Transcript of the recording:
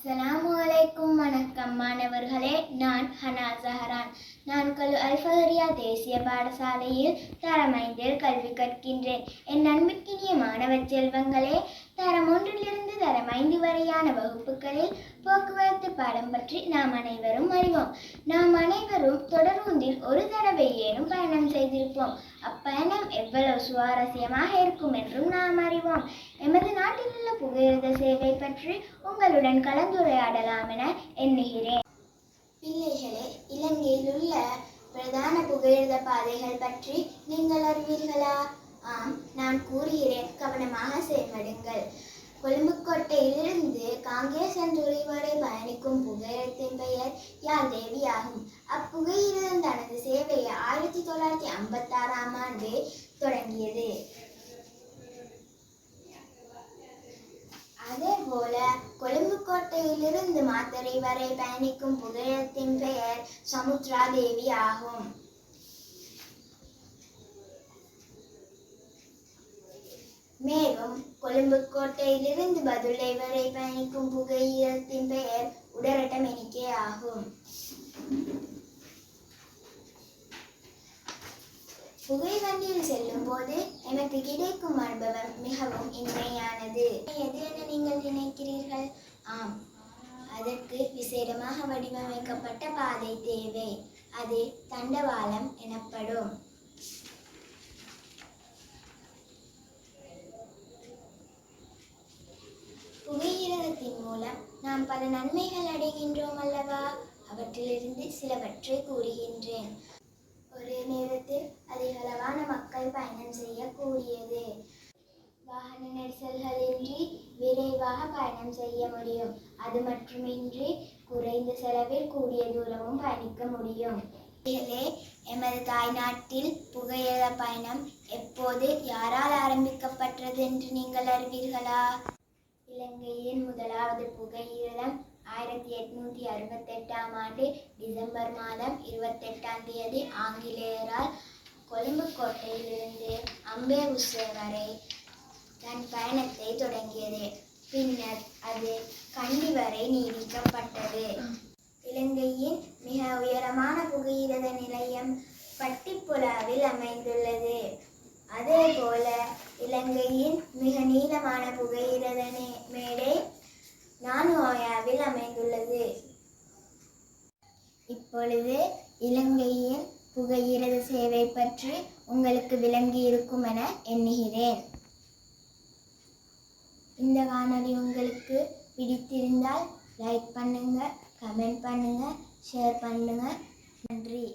அஸ்ஸலாமு அலைக்கும். வணக்கம் மாணவர்களே, நான் ஹனா ஜஹரான். நான் அல்-ஃபஹரியா தேசிய பாடசாலையில் தரம் 5 கல்வி கற்கின்றேன். என் அன்பிற்கினிய மாணவ செல்வங்களே, தரம் 1 தரம் 5 வரையான வகுப்புகளில் போக்குவரத்து பாடம் பற்றி நாம் அனைவரும் அறிவோம். நாம் அனைவரும் தொடரூந்தில் ஒரு தடவை ஏனும் பயணம் செய்திருப்போம். அப்பயணம் எவ்வளவு சுவாரஸ்யமாக இருக்கும் என்றும் நாம் அறிவோம். எமது நாட்டில் உள்ள புகையிரத சேவை பற்றி உங்களுடன் கலந்துரையாடலாம் என எண்ணுகிறேன். பிள்ளைகளே, இலங்கையில் உள்ள பிரதான புகையிரத பாதைகள் பற்றி நீங்கள் அறிவீர்களா? ஆம், நான் கூறுகிறேன், கவனமாக செயல்படுங்கள். கொழும்புக்கோட்டையிலிருந்து காங்கேசன்துறை வரை பயணிக்கும் புகையிரதத்தின் பெயர் யாழ்தேவி ஆகும். அப்புகையிரதம் தனது சேவையை 1956ஆம் ஆண்டு தொடங்கியது. அதேபோல கொழும்புக்கோட்டையிலிருந்து மாத்தறை வரை பயணிக்கும் புகையிரதத்தின் பெயர் சமுத்ரா தேவி ஆகும். மேலும் கொழும்புக்கோட்டையிலிருந்து பதுளை வரை பயணிக்கும் புகையிரதத்தின் பெயர் உடரட்டமெனிக்கே ஆகும். புகை வண்டியில் செல்லும் போது எனக்கு கிடைக்கும் அனுபவம் மிகவும் இனிமையானது. எது என நீங்கள் நினைக்கிறீர்கள்? ஆம், அதற்கு விசேடமாக வடிவமைக்கப்பட்ட பாதை தேவை. அது தண்டவாளம் எனப்படும். புகையிரதத்தின் மூலம் நாம் பல நன்மைகள் அடைகின்றோம் அல்லவா? அவற்றிலிருந்து சிலவற்றை கூறுகின்றேன். ஒரே நேரத்தில் அதிகளவான மக்கள் பயணம் செய்யக்கூடியது. வாகன நெரிசல்களின்றி விரைவாக பயணம் செய்ய முடியும். அது மட்டுமின்றி குறைந்த செலவில் கூடிய தூரமும் பயணிக்க முடியும். எமது தாய்நாட்டில் புகையிரத பயணம் எப்போது யாரால் ஆரம்பிக்கப்பட்டது என்று நீங்கள் அறிவீர்களா? இலங்கையின் முதலாவது புகையிரதம் 1868ஆம் ஆண்டு டிசம்பர் மாதம் 28ஆம் தேதி ஆங்கிலேயரால் கொழும்புக்கோட்டையிலிருந்து அம்பேபுஸ்ஸே வரை தன் பயணத்தை தொடங்கியது. பின்னர் அது கண்டி வரை நீடிக்கப்பட்டது. இலங்கையின் மிக உயரமான புகையிரத நிலையம் பட்டிப்புலாவில் அமைந்துள்ளது. அதேபோல இலங்கையின் மிக நீளமான புகையிரத மேடை நானுயாவில் அமைந்துள்ளது. இப்பொழுது இலங்கையின் புகையிரத சேவை பற்றி உங்களுக்கு விளங்கி இருக்கும் என எண்ணுகிறேன். இந்த காணொளி உங்களுக்கு பிடித்திருந்தால் லைக் பண்ணுங்க, கமெண்ட் பண்ணுங்க, ஷேர் பண்ணுங்க. நன்றி.